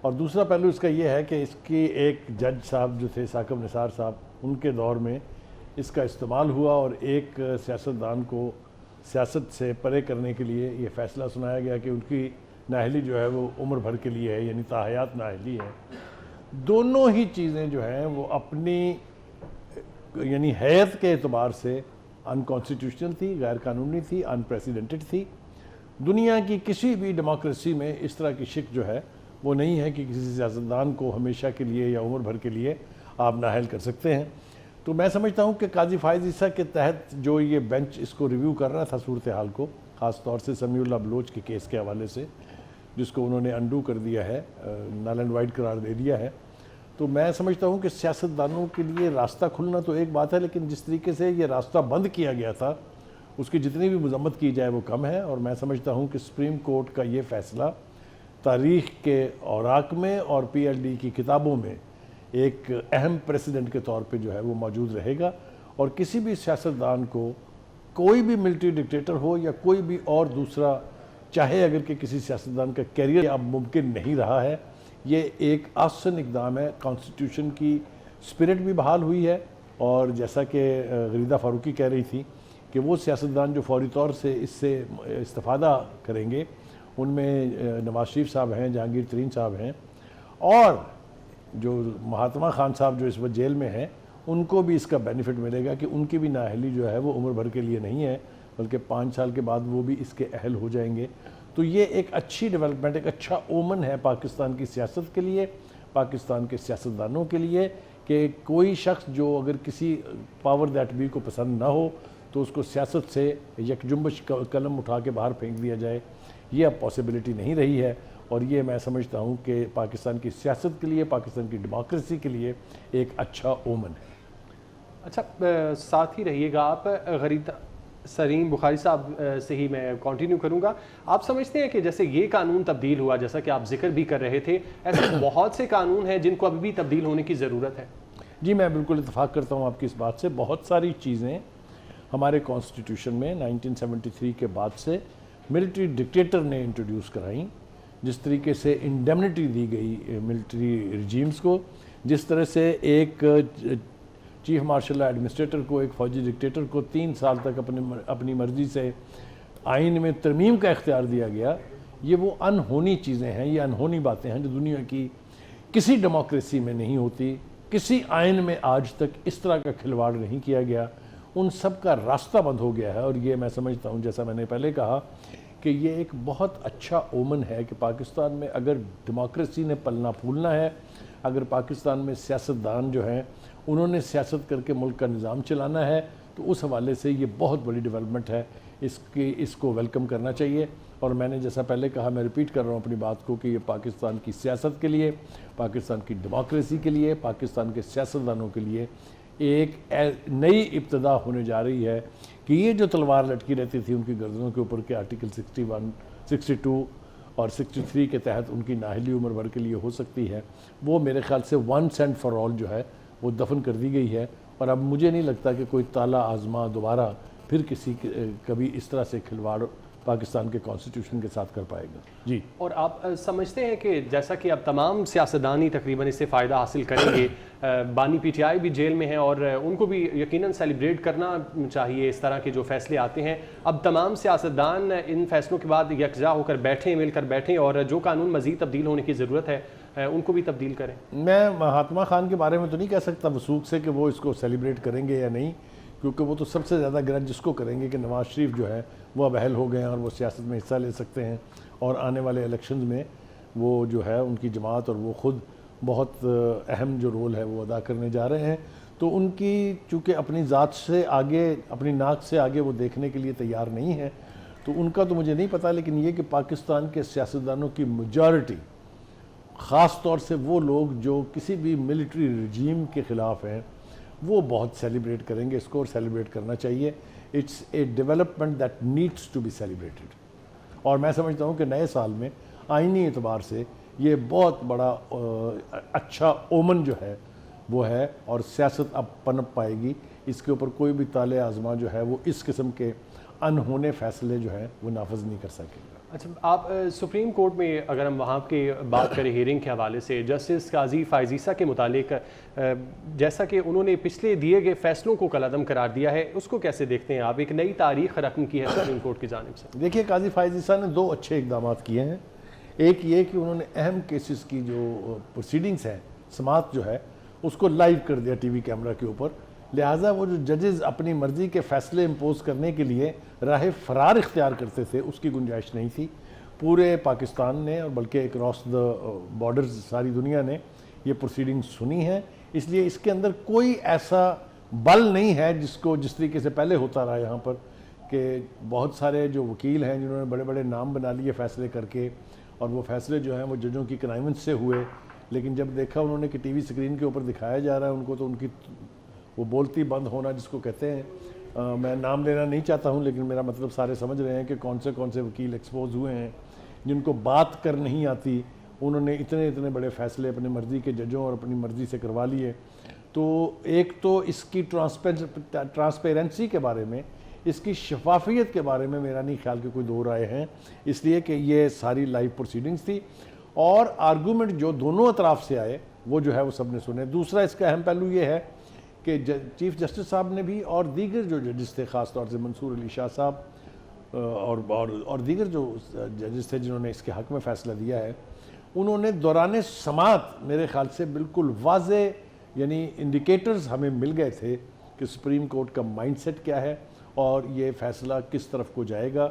اور دوسرا پہلو اس کا یہ ہے کہ اس کی ایک جج صاحب جو تھے ثاقب نثار صاحب، ان کے دور میں اس کا استعمال ہوا اور ایک سیاستدان کو سیاست سے پرے کرنے کے لیے یہ فیصلہ سنایا گیا کہ ان کی نااہلی جو ہے وہ عمر بھر کے لیے ہے، یعنی تاحیات نااہلی ہے۔ دونوں ہی چیزیں جو ہیں وہ اپنی یعنی حیت کے اعتبار سے ان کانسٹیٹیوشنل تھی، غیر قانونی تھی، ان پریسیڈنٹڈ تھی۔ دنیا کی کسی بھی ڈیموکریسی میں اس طرح کی شک جو ہے وہ نہیں ہے کہ کسی سیاستدان کو ہمیشہ کے لیے یا عمر بھر کے لیے آپ نااہل کر سکتے ہیں۔ تو میں سمجھتا ہوں کہ قاضی فائز عیسیٰ کے تحت جو یہ بینچ اس کو ریویو کر رہا تھا صورتحال کو، خاص طور سے سمیع اللہ بلوچ کے کیس کے حوالے سے، جس کو انہوں نے انڈو کر دیا ہے، نل اینڈ وائڈ قرار دے دیا ہے، تو میں سمجھتا ہوں کہ سیاستدانوں کے لیے راستہ کھلنا تو ایک بات ہے، لیکن جس طریقے سے یہ راستہ بند کیا گیا تھا اس کی جتنی بھی مذمت کی جائے وہ کم ہے۔ اور میں سمجھتا ہوں کہ سپریم کورٹ کا یہ فیصلہ تاریخ کے اوراق میں اور پی ایل ڈی کی کتابوں میں ایک اہم پریسیڈنٹ کے طور پہ جو ہے وہ موجود رہے گا، اور کسی بھی سیاستدان کو، کوئی بھی ملٹری ڈکٹیٹر ہو یا کوئی بھی اور دوسرا، چاہے اگر کہ کسی سیاستدان کا کیریئر اب ممکن نہیں رہا ہے، یہ ایک آسن اقدام ہے۔ کانسٹیٹیوشن کی سپرٹ بھی بحال ہوئی ہے، اور جیسا کہ غریدہ فاروقی کہہ رہی تھی کہ وہ سیاستدان جو فوری طور سے اس سے استفادہ کریں گے، ان میں نواز شریف صاحب ہیں، جہانگیر ترین صاحب ہیں، اور جو مہاتما خان صاحب جو اس وقت جیل میں ہیں، ان کو بھی اس کا بینیفٹ ملے گا کہ ان کی بھی نااہلی جو ہے وہ عمر بھر کے لیے نہیں ہے، بلکہ 5 سال کے بعد وہ بھی اس کے اہل ہو جائیں گے۔ تو یہ ایک اچھی ڈیولپمنٹ، ایک اچھا اومن ہے پاکستان کی سیاست کے لیے، پاکستان کے سیاستدانوں کے لیے، کہ کوئی شخص جو اگر کسی پاور دیٹ بی کو پسند نہ ہو تو اس کو سیاست سے یک جنبش قلم اٹھا کے باہر پھینک دیا جائے، یہ اب پاسبلٹی نہیں رہی ہے، اور یہ میں سمجھتا ہوں کہ پاکستان کی سیاست کے لیے، پاکستان کی ڈیموکریسی کے لیے ایک اچھا اومن ہے۔ اچھا، ساتھ ہی رہیے گا آپ، غریدہ سرین بخاری صاحب سے ہی میں کنٹینیو کروں گا۔ آپ سمجھتے ہیں کہ جیسے یہ قانون تبدیل ہوا، جیسا کہ آپ ذکر بھی کر رہے تھے، ایسے بہت سے قانون ہیں جن کو ابھی بھی تبدیل ہونے کی ضرورت ہے؟ جی، میں بالکل اتفاق کرتا ہوں آپ کی اس بات سے۔ بہت ساری چیزیں ہمارے کانسٹیٹیوشن میں 1973 کے بعد سے ملٹری ڈکٹیٹر نے انٹروڈیوس کرائیں، جس طریقے سے انڈیمنٹی دی گئی ملٹری رجیمز کو، جس طرح سے ایک چیف مارشل ایڈمنسٹریٹر کو، ایک فوجی ڈکٹیٹر کو 3 سال تک اپنی مرضی سے آئین میں ترمیم کا اختیار دیا گیا، یہ وہ انہونی چیزیں ہیں، یہ انہونی باتیں ہیں جو دنیا کی کسی ڈیموکریسی میں نہیں ہوتی، کسی آئین میں آج تک اس طرح کا کھلواڑ نہیں کیا گیا، ان سب کا راستہ بند ہو گیا ہے۔ اور یہ میں سمجھتا ہوں، جیسا میں نے پہلے کہا، کہ یہ ایک بہت اچھا اومن ہے کہ پاکستان میں اگر ڈیموکریسی نے پلنا پھولنا ہے، اگر پاکستان میں سیاستدان جو ہیں انہوں نے سیاست کر کے ملک کا نظام چلانا ہے، تو اس حوالے سے یہ بہت بڑی ڈیولپمنٹ ہے، اس کو ویلکم کرنا چاہیے۔ اور میں نے جیسا پہلے کہا، میں ریپیٹ کر رہا ہوں اپنی بات کو، کہ یہ پاکستان کی سیاست کے لیے، پاکستان کی ڈیموکریسی کے لیے، پاکستان کے سیاستدانوں کے لیے ایک نئی ابتدا ہونے جا رہی ہے، کہ یہ جو تلوار لٹکی رہتی تھی ان کی گردنوں کے اوپر کہ آرٹیکل 61، 62 اور 63 کے تحت ان کی نااہلی عمر بھر کے لیے ہو سکتی ہے، وہ میرے خیال سے ونس اینڈ فار آل جو ہے وہ دفن کر دی گئی ہے، اور اب مجھے نہیں لگتا کہ کوئی تالا آزما دوبارہ پھر کبھی اس طرح سے کھلواڑ پاکستان کے کانسٹیٹیوشن کے ساتھ کر پائے گا۔ جی، اور آپ سمجھتے ہیں کہ جیسا کہ اب تمام سیاستدان ہی تقریباً اس سے فائدہ حاصل کریں گے، بانی پی ٹی آئی بھی جیل میں ہیں اور ان کو بھی یقیناً سیلیبریٹ کرنا چاہیے اس طرح کے جو فیصلے آتے ہیں، اب تمام سیاستدان ان فیصلوں کے بعد یکجا ہو کر بیٹھیں، مل کر بیٹھیں، اور جو قانون مزید تبدیل ہونے کی ضرورت ہے ان کو بھی تبدیل کریں؟ میں مہاتما خان کے بارے میں تو نہیں کہہ سکتا وثوق سے کہ وہ اس کو سیلیبریٹ کریں گے یا نہیں، کیونکہ وہ تو سب سے زیادہ گرج جس کو کریں گے کہ نواز شریف جو ہے وہ اب اہل ہو گئے ہیں اور وہ سیاست میں حصہ لے سکتے ہیں، اور آنے والے الیکشنز میں وہ جو ہے ان کی جماعت اور وہ خود بہت اہم جو رول ہے وہ ادا کرنے جا رہے ہیں، تو ان کی چونکہ اپنی ذات سے آگے، اپنی ناک سے آگے وہ دیکھنے کے لیے تیار نہیں ہے، تو ان کا تو مجھے نہیں پتہ، لیکن یہ کہ پاکستان کے سیاستدانوں کی میجارٹی، خاص طور سے وہ لوگ جو کسی بھی ملٹری رجیم کے خلاف ہیں، وہ بہت سیلیبریٹ کریں گے اس کو، اور سیلیبریٹ کرنا چاہیے۔ It's a development that needs to be celebrated, اور میں سمجھتا ہوں کہ نئے سال میں آئینی اعتبار سے یہ بہت بڑا اچھا اومن جو ہے وہ ہے، اور سیاست اب پنپ پائے گی، اس کے اوپر کوئی بھی طالع آزما جو ہے وہ اس قسم کے انہونے فیصلے جو ہیں وہ نافذ نہیں کر سکے گا۔ اچھا، آپ سپریم کورٹ میں اگر ہم وہاں کی بات کریں ہیئرنگ کے حوالے سے، جسٹس قاضی فائز عیسیٰ کے متعلق جیسا کہ انہوں نے پچھلے دیے گئے فیصلوں کو کالعدم قرار دیا ہے، اس کو کیسے دیکھتے ہیں آپ؟ ایک نئی تاریخ رقم کی ہے سپریم کورٹ کی جانب سے۔ دیکھیے قاضی فائز عیسیٰ نے دو اچھے اقدامات کیے ہیں۔ ایک یہ کہ انہوں نے اہم کیسز کی جو پروسیڈنگز ہیں، سماعت جو ہے اس کو لائیو کر دیا ٹی وی کیمرہ کے اوپر، لہٰذا وہ جو ججز اپنی مرضی کے فیصلے امپوز کرنے کے لیے راہ فرار اختیار کرتے تھے اس کی گنجائش نہیں تھی۔ پورے پاکستان نے اور بلکہ اکراس دا بارڈرز ساری دنیا نے یہ پروسیڈنگ سنی ہے، اس لیے اس کے اندر کوئی ایسا بل نہیں ہے جس طریقے سے پہلے ہوتا رہا یہاں پر کہ بہت سارے جو وکیل ہیں جنہوں نے بڑے بڑے نام بنا لیے فیصلے کر کے، اور وہ فیصلے جو ہیں وہ ججوں کی کنائونس سے ہوئے، لیکن جب دیکھا انہوں نے کہ ٹی وی سکرین کے اوپر دکھایا جا رہا ہے ان کو، تو ان کی وہ بولتی بند ہونا جس کو کہتے ہیں، میں نام لینا نہیں چاہتا ہوں لیکن میرا مطلب سارے سمجھ رہے ہیں کہ کون سے وکیل ایکسپوز ہوئے ہیں جن کو بات کر نہیں آتی، انہوں نے اتنے بڑے فیصلے اپنی مرضی کے ججوں اور اپنی مرضی سے کروا لیے۔ تو ایک تو اس کی ٹرانسپیرنسی کے بارے میں، اس کی شفافیت کے بارے میں میرا نہیں خیال کہ کوئی دو رائے ہیں، اس لیے کہ یہ ساری لائیو پروسیڈنگز تھی اور آرگومنٹ جو دونوں اطراف سے آئے وہ جو ہے وہ سب نے سنے۔ دوسرا اس کا اہم پہلو یہ ہے کہ چیف جسٹس صاحب نے بھی اور دیگر جو ججز تھے، خاص طور سے منصور علی شاہ صاحب اور دیگر جو ججز تھے جنہوں نے اس کے حق میں فیصلہ دیا ہے، انہوں نے دوران سماعت میرے خیال سے بالکل واضح یعنی انڈیکیٹرز ہمیں مل گئے تھے کہ سپریم کورٹ کا مائنڈ سیٹ کیا ہے اور یہ فیصلہ کس طرف کو جائے گا۔